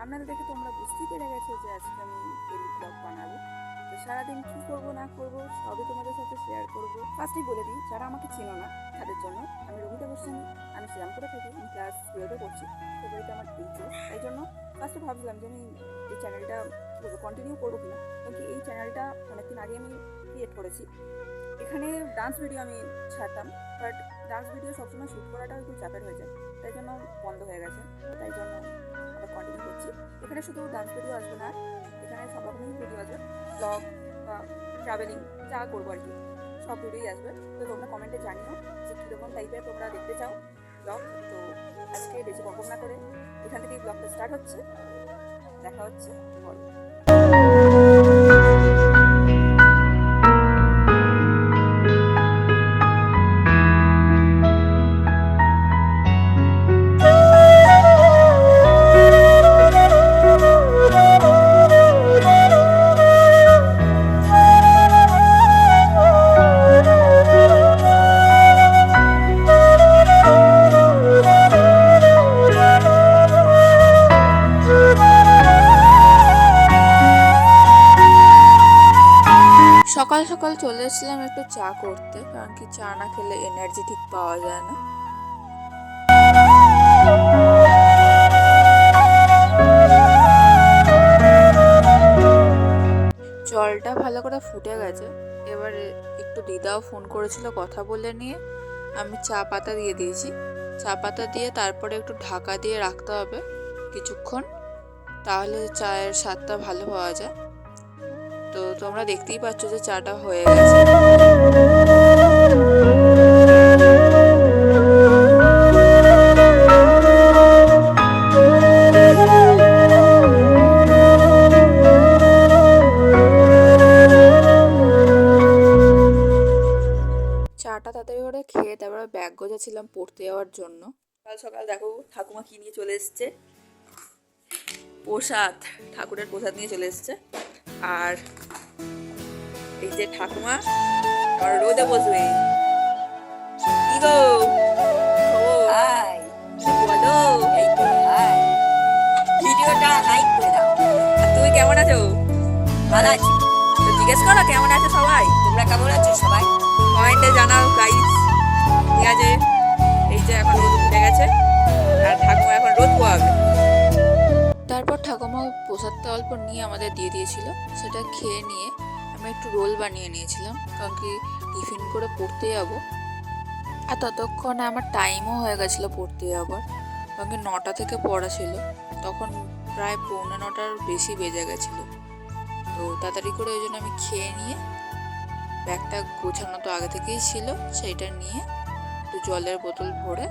Thumbnail দেখে তোমরা বুঝতেই পেরে গেছো যে আজকে আমি ডেলি ব্লগ বানাবো। তো সারাদিন কী করবো না করবো সবই তোমাদের সাথে শেয়ার করবো। ফার্স্টেই বলে দিই, যারা আমাকে চেনো না তাদের জন্য, আমি রমিতা গোস্বামী, আমি শ্রীরামপুরে থাকি, আমি ক্লাস 12-এ পড়ছি, ফেব্রুয়ারিতে আমার এইচএস। তাই জন্য ফার্স্টে ভাবছিলাম যে আমি এই চ্যানেলটা কন্টিনিউ করবো কিনা, কারণ কি এই চ্যানেলটা অনেকদিন আগে আমি ক্রিয়েট করেছি। এখানে ডান্স ভিডিও আমি ছাড়তাম, বাট ডান্স ভিডিও সবসময় শ্যুট করাটাও একটু চাপের হয়ে যায়, তাই জন্য বন্ধ হয়ে গেছে। তাই জন্য আবার কন্টিনিউ করছি। এখানে শুধু ডান্স ভিডিও আসবে না, এখানে সব রকমই ভিডিও আসবে, ব্লগ বা ট্রাভেলিং যা করবো আর কি, সব ভিডিওই আসবে। তো তোমরা কমেন্টে জানিও যে কীরকম টাইপের তোমরা দেখতে চাও ব্লগ। তো আজকে বেশি বকব না করে এখান থেকেই ব্লগটা স্টার্ট হচ্ছে, দেখা হচ্ছে পরে। সকাল সকাল চলে এসেছিলাম একটু চা করতে, কারণ কি চা না খেলে এনার্জি ঠিক পাওয়া যায় না। জলটা ভালো করে ফুটে গেছে, এবারে একটু দিদাও ফোন করেছিল, কথা বলে নিয়ে আমি চা পাতা দিয়ে দিয়েছি। চা পাতা দিয়ে তারপরে একটু ঢাকা দিয়ে রাখতে হবে কিছুক্ষণ, তাহলে চায়ের স্বাদটা ভালো পাওয়া যায়। তো তোমরা দেখতেই পাচ্ছ যে চাটা হয়ে গেছে। চাটা তাড়াতাড়ি করে খেয়ে তারপরে ব্যাগ গোছাচ্ছিলাম পড়তে যাওয়ার জন্য। সকাল সকাল দেখো ঠাকুমা কি নিয়ে চলে এসছে, প্রসাদ, ঠাকুরের প্রসাদ নিয়ে চলে এসছে। আর এই যে ঠাকুমা আমার রোদে বসবে। কি গো বলো, ভিডিওটা লাইক করে দাও। আর তুমি কেমন আছো? ভালো আছি। তো জিজ্ঞেস করো কেমন আছে সবাই, তোমরা কেমন আছো সবাই? কমেন্টে জানাও গাইস। ঠিক আছে, এই যে এখন রোদ উঠে গেছে আর ঠাকুমা এখন রোদ পোয়াবে। তারপর ঠাকুমা প্রসাদটা অল্প নিয়ে আমাদের দিয়ে দিয়েছিল, সেটা খেয়ে নিয়ে আমি একটু রোল বানিয়ে নিয়েছিলাম, কারণ কি টিফিন করে পড়তে যাবো। আর ততক্ষণে আমার টাইমও হয়ে গেছিলো পড়তে যাবার, কারণ কি 9টা থেকে পড়া ছিল, তখন প্রায় 9:45 বেশি বেজে গেছিলো। তো তাড়াতাড়ি করে ওই জন্য আমি খেয়ে নিয়ে ব্যাগটা গোছানো তো আগে থেকেই ছিল, সেইটা নিয়ে একটু জলের বোতল ভরে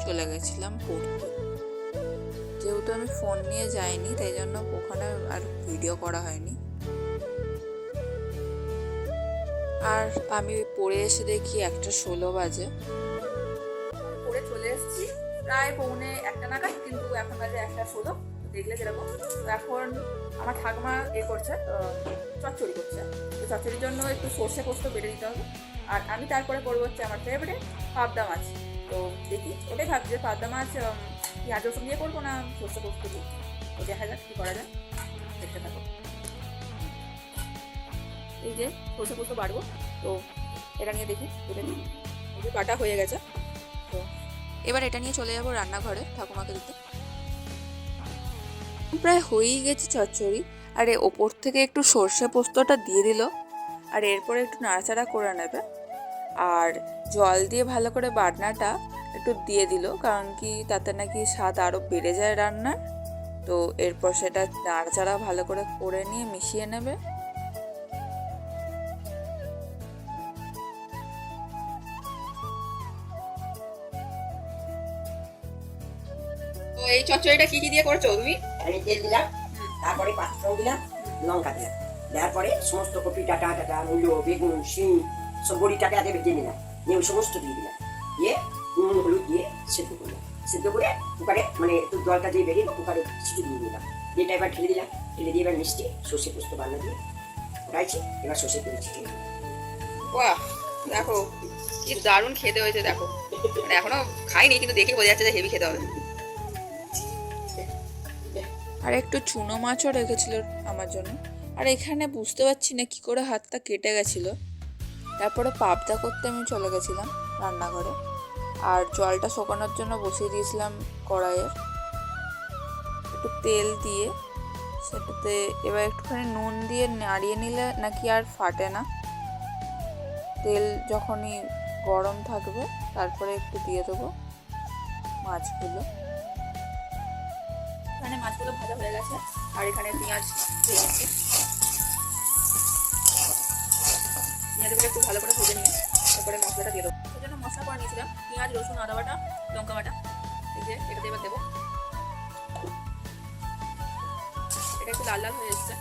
চলে গেছিলাম পড়তে। যেহেতু আমি ফোন নিয়ে যাইনি, তাই জন্য ওখানে আর ভিডিও করা হয়নি। আর আমি পড়ে এসে দেখি 1:16 বাজে। পড়ে চলে এসেছি প্রায় 1:45 নাগাদ, কিন্তু এখন বাজে 1:16, দেখলে যেরকম। তো এখন আমার ঠাকুমা করছে, চচ্চড়ি করছে। তো চচ্চড়ির জন্য একটু সর্ষে পোস্ত বেটে দিতে হবে। আর আমি তারপরে করবো হচ্ছে আমার ফেভারিট পাবদা মাছ। তো দেখি ওটাই ভাবছি যে পাবদা মাছ পেঁয়াজ রসুন দিয়ে করবো না সর্ষে পোস্ত দিয়ে। তো দেখা যাক কী করা যায়, দেখতে থাকো। এই যে সর্ষে পোস্ত বাড়বো, তো এটা নিয়ে দেখি তুলে দিই। এই যে বাটা হয়ে গেছে, তো এবার এটা নিয়ে চলে যাবো রান্নাঘরে ঠাকুমাকে দিতে। প্রায় হয়েই গেছে চচ্চড়ি, আর ওপর থেকে একটু সর্ষে পোস্তটা দিয়ে দিল, আর এরপরে একটু নাড়াচাড়া করে নেবে। আর জল দিয়ে ভালো করে বাটনাটা একটু দিয়ে দিল, কারণ কি তাতে নাকি স্বাদ আরও বেড়ে যায় রান্নার। তো এরপর সেটা নাড়াচাড়া ভালো করে করে নিয়ে মিশিয়ে নেবে। তো এই চচ্চড়িটা কি কি দিয়ে করছো তুমি? আমি তেল দিলাম, তারপরে পাঁচফোড়ন দিলাম, লঙ্কা দিলাম, দেওয়ার পরে সমস্ত কপি ডাটা মূলো বেগুন শিম সব বড়িটাকে আগে বেটে নিলাম, নিয়ে সমস্ত দিয়ে দিলাম, দিয়ে নুন হলুদ দিয়ে সেদ্ধ করলাম। সেদ্ধ করে কুকারে মানে একটু জলটা দিয়ে বেরিয়ে কুকারে সিটি দিয়ে দিলাম, যেটা এবার ঢেলে দিলাম। ঢেলে দিয়ে এবার মিষ্টি সর্ষে পোস্ত বান্না দিয়ে রাইছি, এবার সর্ষে করেছি। বাহ, দেখো কি দারুণ খেতে হয়েছে। দেখো এখনো খাইনি, কিন্তু দেখে বোঝা যাচ্ছে যে হেভি খেতে হবে। আর একটু চুনো মাছও রেখেছিল আমার জন্য। আর এখানে বুঝতে পারছি না কী করে হাতটা কেটে গেছিলো। তারপরে পাবদা করতে আমি চলে গেছিলাম রান্নাঘরে, আর জলটা শুকানোর জন্য বসিয়ে দিয়েছিলাম কড়াইয়ে। একটু তেল দিয়ে সেটাতে এবার একটুখানি নুন দিয়ে নাড়িয়ে নিলে নাকি আর ফাটে না। তেল যখনই গরম থাকবে তারপরে একটু দিয়ে দেবো মাছগুলো। এখানে মাছগুলো ভাজা হয়ে গেছে, আর এখানে পেঁয়াজ দিয়ে দিচ্ছি। পেঁয়াজগুলো একটু ভালো করে ভেজে নিয়ে তারপরে মশলাটা দিয়ে দেবো। সেই জন্য মশলা করে নিয়েছিলাম পেঁয়াজ, রসুন, আদা বাটা, লঙ্কা বাটা। এই যে এটাতে এবার দেবো। এটা একটু লাল লাল হয়ে এসছে,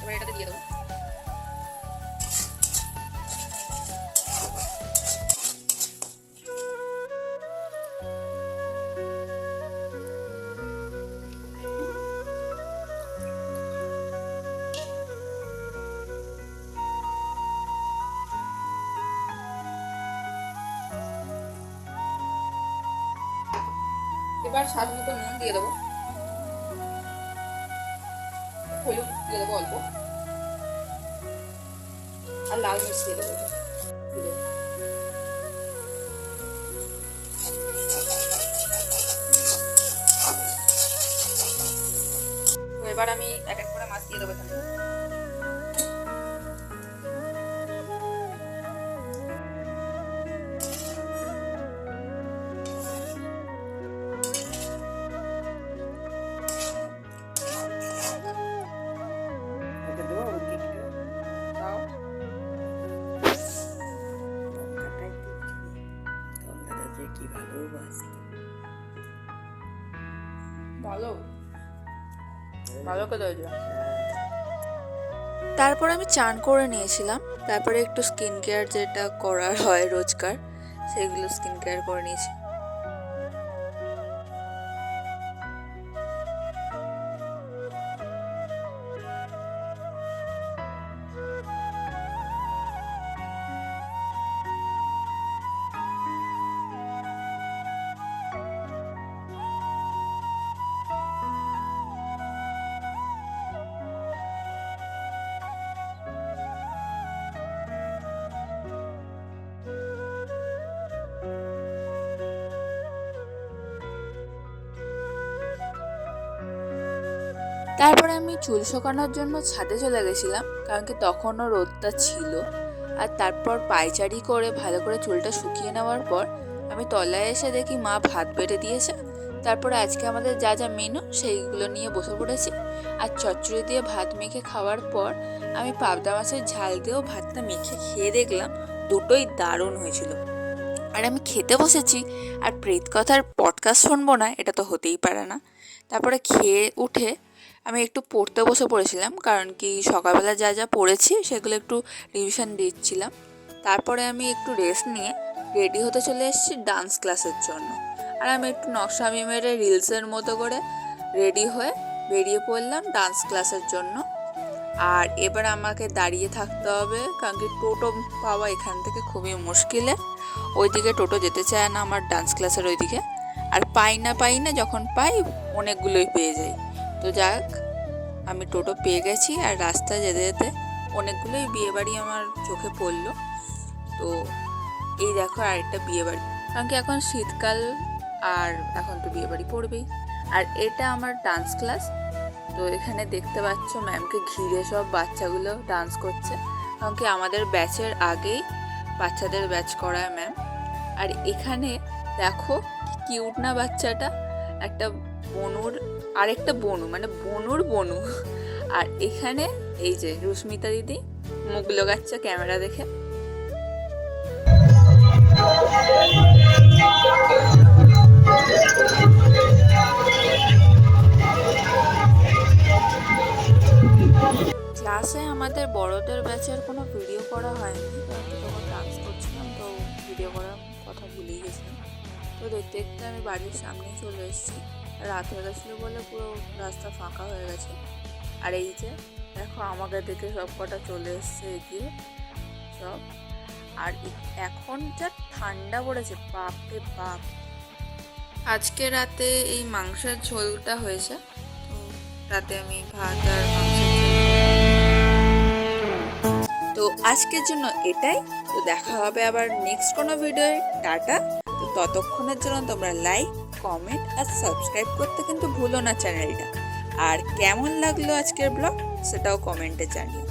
এবার এটাতে দিয়ে দেবো। এবার স্বাদ মতো নুন দিয়ে দেবো, হলুদ দিয়ে দেবো অল্প, আর লাল মির্চ দিয়ে দেবো। তো এবার আমি এক এক করে মাছ দিয়ে দেবো এখানে। ভালো ভালো করে হয়েছে। তারপর আমি চান করে নিয়েছিলাম, তারপরে একটু স্কিন কেয়ার যেটা করার হয় রোজকার সেগুলো স্কিন কেয়ার করে নিয়েছি। তারপরে আমি চুল শুকানোর জন্য ছাদে চলে গেছিলাম, কারণ কি তখনও রোদটা ছিল। আর তারপর পায়চারি করে ভালো করে চুলটা শুকিয়ে নেওয়ার পর আমি তলায় এসে দেখি মা ভাত বেড়ে দিয়েছে। তারপরে আজকে আমাদের যা যা মেনু সেইগুলো নিয়ে বসে পড়েছি। আর চচ্চড়ি দিয়ে ভাত মেখে খাওয়ার পর আমি পাবদা মাছের ঝাল দিয়েও ভাতটা মেখে খেয়ে দেখলাম, দুটোই দারুণ হয়েছিল। আর আমি খেতে বসেছি আর প্রেত কথার পডকাস্ট শুনবো না, এটা তো হতেই পারে না। তারপরে খেয়ে উঠে আমি একটু পড়তে বসে পড়েছিলাম, কারণ কি সকালবেলা যা যা পড়েছি সেগুলো একটু রিভিশন দিচ্ছিলাম। তারপরে আমি একটু রেস্ট নিয়ে রেডি হতে চলে এসেছি ডান্স ক্লাসের জন্য। আর আমি একটু নকশা মেরে রিলসের মতো করে রেডি হয়ে বেরিয়ে পড়লাম ডান্স ক্লাসের জন্য। আর এবার আমাকে দাঁড়িয়ে থাকতে হবে, কারণ কি টোটো পাওয়া এখান থেকে খুবই মুশকিলে। ওইদিকে টোটো যেতে চায় না আমার ডান্স ক্লাসের ওইদিকে। আর পাই না যখন পাই অনেকগুলোই পেয়ে যাই। তো যাক, আমি টোটো পেয়ে গেছি। আর রাস্তায় যেতে যেতে অনেকগুলোই বিয়েবাড়ি আমার চোখে পড়লো। তো এই দেখো আরেকটা বিয়েবাড়ি, কারণ কি এখন শীতকাল আর এখন তো বিয়েবাড়ি পড়বেই। আর এটা আমার ডান্স ক্লাস। তো এখানে দেখতে পাচ্ছ ম্যামকে ঘিরে সব বাচ্চাগুলো ডান্স করছে, কারণ কি আমাদের ব্যাচের আগেই বাচ্চাদের ব্যাচ করায় ম্যাম। আর এখানে দেখো কিউট না বাচ্চাটা, একটা বনুর আরেকটা বনু, মানে বনুর বনু। আর এখানে এই যে রুস্মিতা দিদি মুখ লোগাচ্ছে ক্যামেরা দেখে। ক্লাসে আমাদের বড়দের ব্যাচের কোনো ভিডিও করা হয়নি, কারণ কি তখন ডান্স করছিলাম, তো ভিডিও করার কথা ভুলেই গেছিলাম। তো দেখতে দেখতে আমি বাড়ির সামনেই চলে এসেছি। রাত হয়ে গেছিলো বলে পুরো রাস্তা ফাঁকা হয়ে গেছে। আর এই যে দেখো আমাকে দেখে সব কটা চলে এসছে এগিয়ে সব। আর এখন যা ঠান্ডা পড়েছে, বাপ রে বাপ। আজকে রাতে এই মাংসের ঝোলটা হয়েছে, তো রাতে আমি ভাত আর মাংসের ঝোল করব। তো আজকের জন্য এটাই। তো দেখা হবে আবার নেক্সট কোনো ভিডিওয়। টাটা। তো ততক্ষণের জন্য তোমরা লাইক, কমেন্ট আর সাবস্ক্রাইব করতে কিন্তু ভুলো না চ্যানেলটা। আর কেমন লাগলো আজকের ব্লগ সেটাও কমেন্টে জানিও।